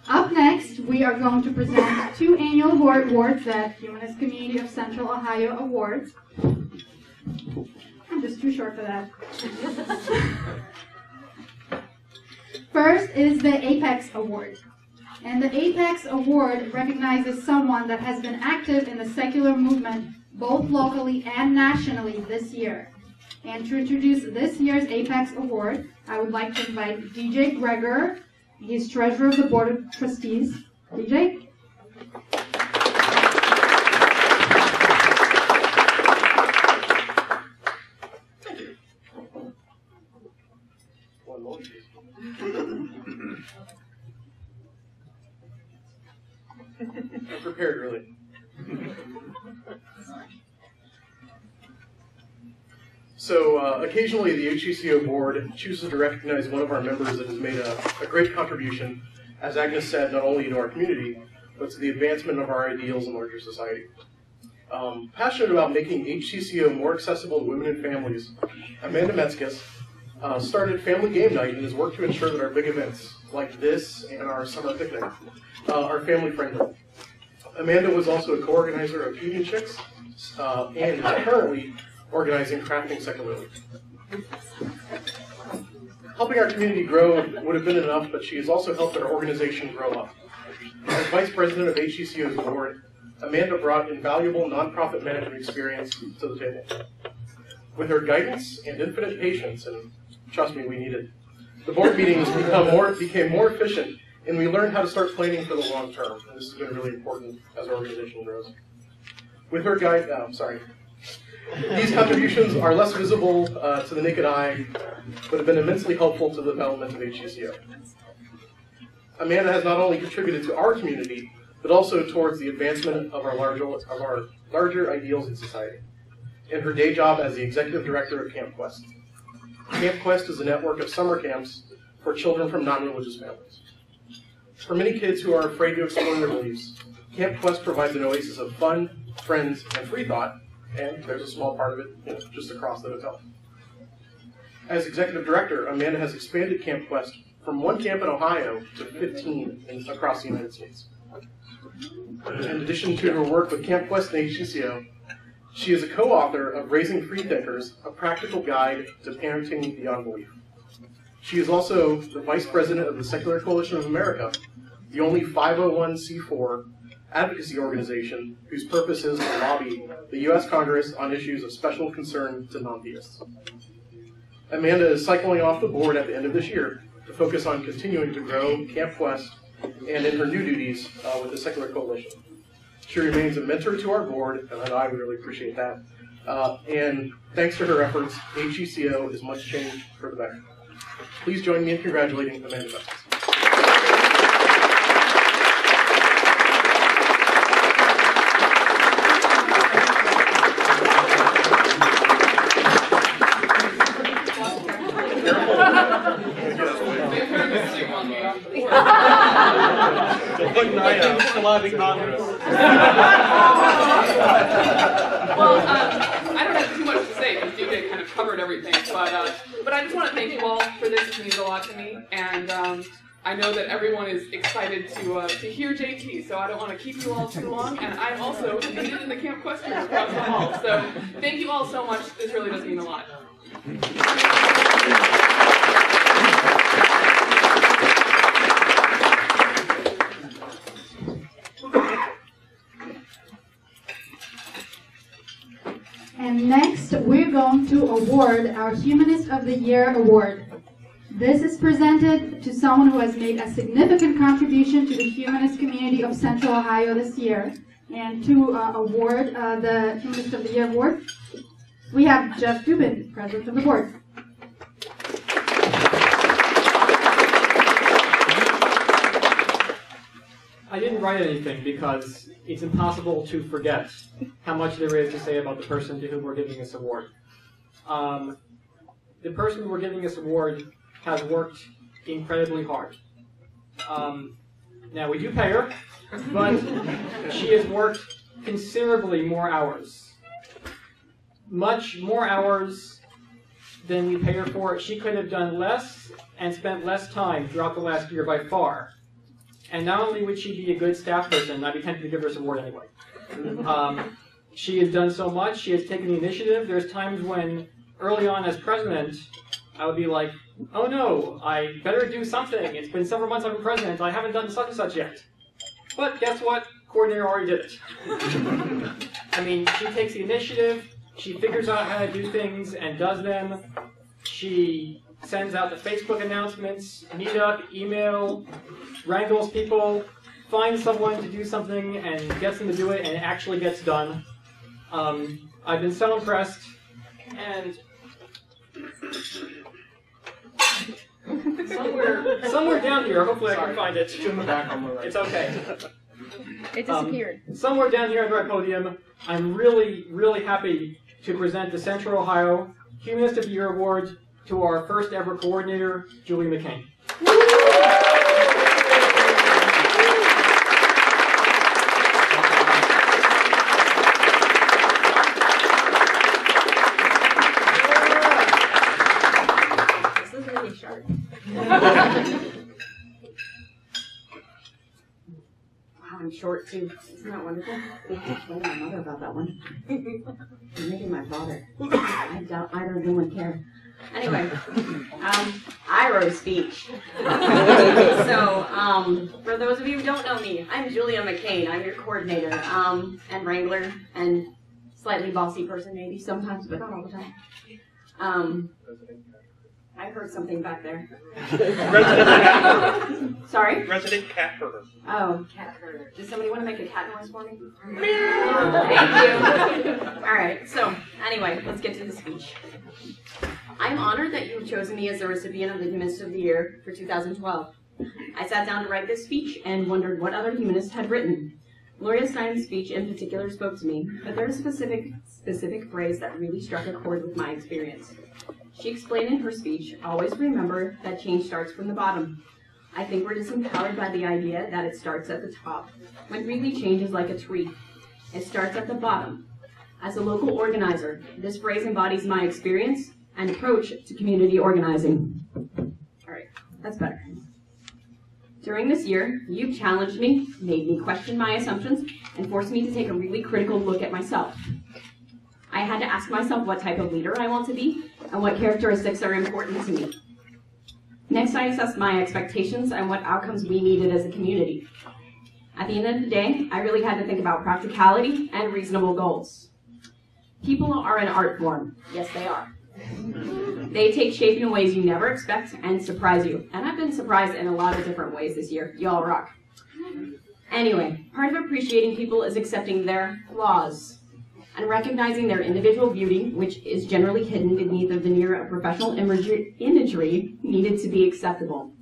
Up next, we are going to present 2 annual awards that Humanist Community of Central Ohio awards. I'm just too short for that. First is the Apex Award. And the Apex Award recognizes someone that has been active in the secular movement both locally and nationally this year. And to introduce this year's Apex Award, I would like to invite DJ Gregor. He's treasurer of the Board of Trustees. DJ? Thank you. One more, please. I'm prepared, really. So occasionally the HCCO board chooses to recognize one of our members that has made a great contribution, as Agnes said, not only to our community, but to the advancement of our ideals in larger society. Passionate about making HCCO more accessible to women and families, Amanda Metzkes started Family Game Night and has worked to ensure that our big events, like this and our summer picnic, are family-friendly. Amanda was also a co-organizer of Evening Chicks and is currently organizing Crafting Secularly. Helping our community grow would have been enough, but she has also helped our organization grow up. As Vice President of HCCO's board, Amanda brought invaluable nonprofit management experience to the table. With her guidance and infinite patience, and trust me, we need it, the board meetings became more efficient, and we learned how to start planning for the long term. And this has been really important as our organization grows. With her these contributions are less visible to the naked eye, but have been immensely helpful to the development of HCCO. Amanda has not only contributed to our community, but also towards the advancement of our larger ideals in society, in her day job as the Executive Director of Camp Quest. Camp Quest is a network of summer camps for children from non-religious families. For many kids who are afraid to explore their beliefs, Camp Quest provides an oasis of fun, friends, and free thought, and there's a small part of it just across the hotel. As Executive Director, Amanda has expanded Camp Quest from 1 camp in Ohio to 15 across the United States. In addition to her work with Camp Quest and HCCO, she is a co-author of Raising Free Thinkers, a practical guide to parenting beyond belief. She is also the Vice President of the Secular Coalition of America, the only 501c4 advocacy organization whose purpose is to lobby the U.S. Congress on issues of special concern to non-theists. Amanda is cycling off the board at the end of this year to focus on continuing to grow Camp Quest and in her new duties with the Secular Coalition. She remains a mentor to our board, and I really appreciate that. And thanks to her efforts, HCCO is much changed for the better. Please join me in congratulating Amanda Metzkes. Well, I don't have too much to say because DJ kind of covered everything, but I just want to thank you all for this. It means a lot to me, and I know that everyone is excited to hear JT, so I don't want to keep you all too long, and I'm also needed in the Camp Quest room across the hall, so thank you all so much. This really does mean a lot. And next, we're going to award our Humanist of the Year award. This is presented to someone who has made a significant contribution to the humanist community of Central Ohio this year. And to award the Humanist of the Year award, we have Jeff Dubin, President of the Board. I didn't write anything because it's impossible to forget how much there is to say about the person to whom we're giving this award. The person we're giving this award has worked incredibly hard. Now, we do pay her, but she has worked considerably more hours. Much more hours than we pay her for. She could have done less and spent less time throughout the last year by far. And not only would she be a good staff person, I'd be tempted to give her this award anyway. She has done so much. She has taken the initiative. There's times when, early on as president, I would be like, oh no, I better do something. It's been several months I've been president. I haven't done such and such yet. But guess what? Coordinator already did it. I mean, she takes the initiative. She figures out how to do things and does them. She sends out the Facebook announcements, meetup, email, wrangles people, finds someone to do something and gets them to do it, and it actually gets done. I've been so impressed, and somewhere down here, hopefully I can find it. In the back on the right. It's okay. It disappeared. Somewhere down here at the right podium, I'm really, really happy to present the Central Ohio Humanist of the Year Award to our first ever coordinator, Julie McCain. This is really sharp. Wow, I'm short too. Isn't that wonderful? I have to explain to my mother about that one. Maybe my father. I doubt either of them would care. Anyway, I wrote a speech. So, for those of you who don't know me, I'm Julia McCain. I'm your coordinator, and wrangler, and slightly bossy person maybe sometimes, but not all the time. I heard something back there. Sorry? Resident cat herder. Oh, cat herder. Does somebody want to make a cat noise for me? Thank you. All right, so anyway, let's get to the speech. I'm honored that you have chosen me as the recipient of the Humanist of the Year for 2012. I sat down to write this speech and wondered what other humanists had written. Gloria Steinem's speech in particular spoke to me, but there is a specific phrase that really struck a chord with my experience. She explained in her speech, always remember that change starts from the bottom. I think we're disempowered by the idea that it starts at the top, when really change is like a tree. It starts at the bottom. As a local organizer, this phrase embodies my experience and approach to community organizing. All right, that's better. During this year, you've challenged me, made me question my assumptions, and forced me to take a really critical look at myself. I had to ask myself what type of leader I want to be and what characteristics are important to me. Next, I assessed my expectations and what outcomes we needed as a community. At the end of the day, I really had to think about practicality and reasonable goals. People are an art form. Yes, they are. They take shape in ways you never expect and surprise you. And I've been surprised in a lot of different ways this year. Y'all rock. Anyway, part of appreciating people is accepting their flaws and recognizing their individual beauty, which is generally hidden beneath the veneer of professional imagery needed to be acceptable.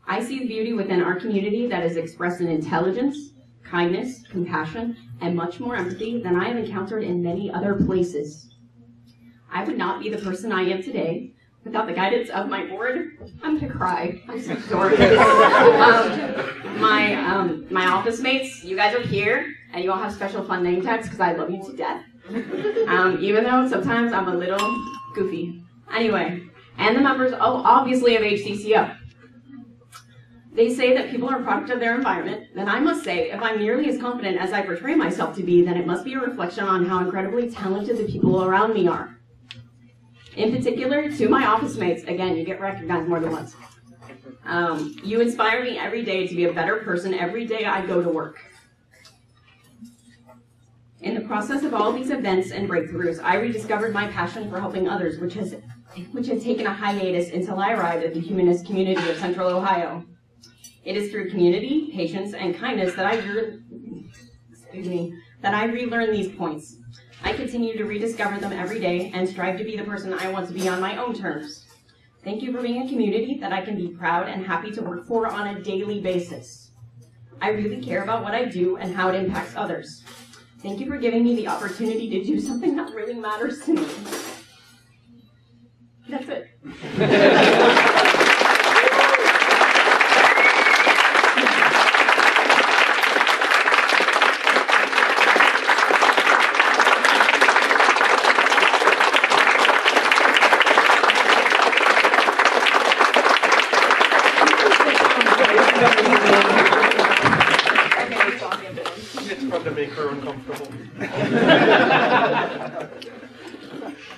I see the beauty within our community that is expressed in intelligence, kindness, compassion, and much more empathy than I have encountered in many other places. I would not be the person I am today without the guidance of my board. I'm gonna cry. I'm so sorry. My office mates, you guys are here, and you all have special fun name tags because I love you to death. Even though sometimes I'm a little goofy. Anyway, and the members, obviously, of HCCO. They say that people are a product of their environment, then I must say, if I'm nearly as confident as I portray myself to be, then it must be a reflection on how incredibly talented the people around me are. In particular, to my office mates, again, you get recognized more than once. You inspire me every day to be a better person every day I go to work. In the process of all these events and breakthroughs, I rediscovered my passion for helping others, which had taken a hiatus until I arrived at the humanist community of Central Ohio. It is through community, patience, and kindness that I relearn these points. I continue to rediscover them every day and strive to be the person I want to be on my own terms. Thank you for being a community that I can be proud and happy to work for on a daily basis. I really care about what I do and how it impacts others. Thank you for giving me the opportunity to do something that really matters to me. That's it. to make her uncomfortable.